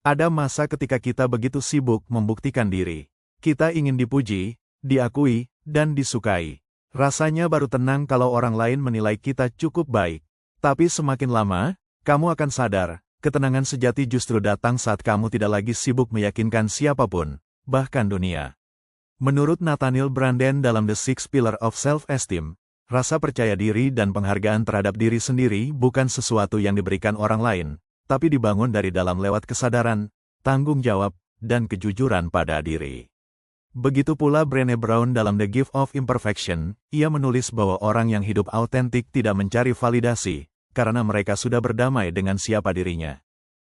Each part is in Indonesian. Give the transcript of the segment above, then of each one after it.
Ada masa ketika kita begitu sibuk membuktikan diri. Kita ingin dipuji, diakui, dan disukai. Rasanya baru tenang kalau orang lain menilai kita cukup baik. Tapi semakin lama, kamu akan sadar, ketenangan sejati justru datang saat kamu tidak lagi sibuk meyakinkan siapapun, bahkan dunia. Menurut Nathaniel Branden dalam The Six Pillars of Self-Esteem, rasa percaya diri dan penghargaan terhadap diri sendiri bukan sesuatu yang diberikan orang lain, tapi dibangun dari dalam lewat kesadaran, tanggung jawab, dan kejujuran pada diri. Begitu pula Brené Brown dalam The Gift of Imperfection, ia menulis bahwa orang yang hidup autentik tidak mencari validasi, karena mereka sudah berdamai dengan siapa dirinya.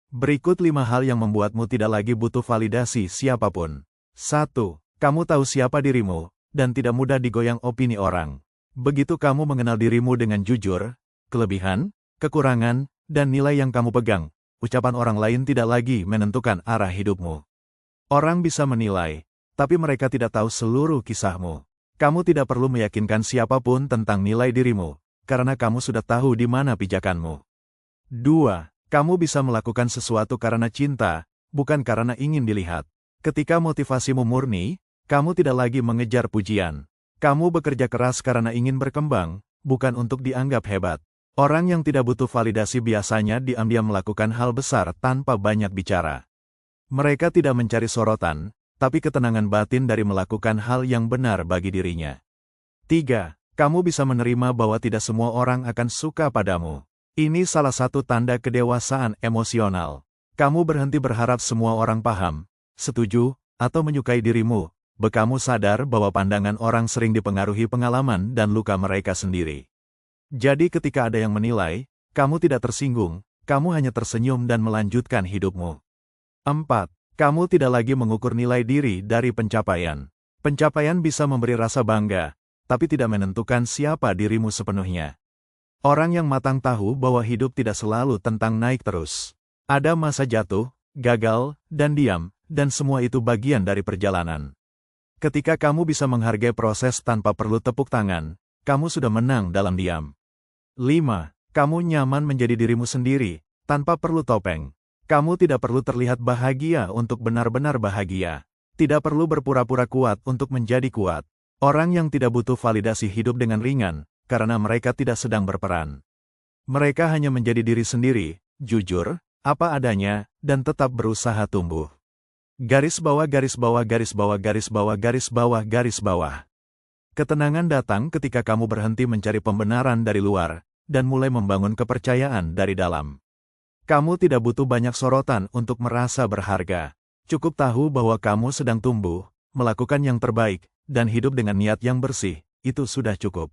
Berikut 5 hal yang membuatmu tidak lagi butuh validasi siapapun. 1. Kamu tahu siapa dirimu, dan tidak mudah digoyang opini orang. Begitu kamu mengenal dirimu dengan jujur, kelebihan, kekurangan, dan nilai yang kamu pegang, ucapan orang lain tidak lagi menentukan arah hidupmu. Orang bisa menilai, tapi mereka tidak tahu seluruh kisahmu. Kamu tidak perlu meyakinkan siapapun tentang nilai dirimu, karena kamu sudah tahu di mana pijakanmu. 2. Kamu bisa melakukan sesuatu karena cinta, bukan karena ingin dilihat. Ketika motivasimu murni, kamu tidak lagi mengejar pujian. Kamu bekerja keras karena ingin berkembang, bukan untuk dianggap hebat. Orang yang tidak butuh validasi biasanya diam-diam melakukan hal besar tanpa banyak bicara. Mereka tidak mencari sorotan, tapi ketenangan batin dari melakukan hal yang benar bagi dirinya. 3. Kamu bisa menerima bahwa tidak semua orang akan suka padamu. Ini salah satu tanda kedewasaan emosional. Kamu berhenti berharap semua orang paham, setuju, atau menyukai dirimu. Kamu sadar bahwa pandangan orang sering dipengaruhi pengalaman dan luka mereka sendiri. Jadi ketika ada yang menilai, kamu tidak tersinggung, kamu hanya tersenyum dan melanjutkan hidupmu. 4. Kamu tidak lagi mengukur nilai diri dari pencapaian. Pencapaian bisa memberi rasa bangga, tapi tidak menentukan siapa dirimu sepenuhnya. Orang yang matang tahu bahwa hidup tidak selalu tentang naik terus. Ada masa jatuh, gagal, dan diam, dan semua itu bagian dari perjalanan. Ketika kamu bisa menghargai proses tanpa perlu tepuk tangan, kamu sudah menang dalam diam. 5. Kamu nyaman menjadi dirimu sendiri, tanpa perlu topeng. Kamu tidak perlu terlihat bahagia untuk benar-benar bahagia. Tidak perlu berpura-pura kuat untuk menjadi kuat. Orang yang tidak butuh validasi hidup dengan ringan, karena mereka tidak sedang berperan. Mereka hanya menjadi diri sendiri, jujur, apa adanya, dan tetap berusaha tumbuh. Garis bawah garis bawah garis bawah garis bawah garis bawah garis bawah. Ketenangan datang ketika kamu berhenti mencari pembenaran dari luar, dan mulai membangun kepercayaan dari dalam. Kamu tidak butuh banyak sorotan untuk merasa berharga. Cukup tahu bahwa kamu sedang tumbuh, melakukan yang terbaik, dan hidup dengan niat yang bersih, itu sudah cukup.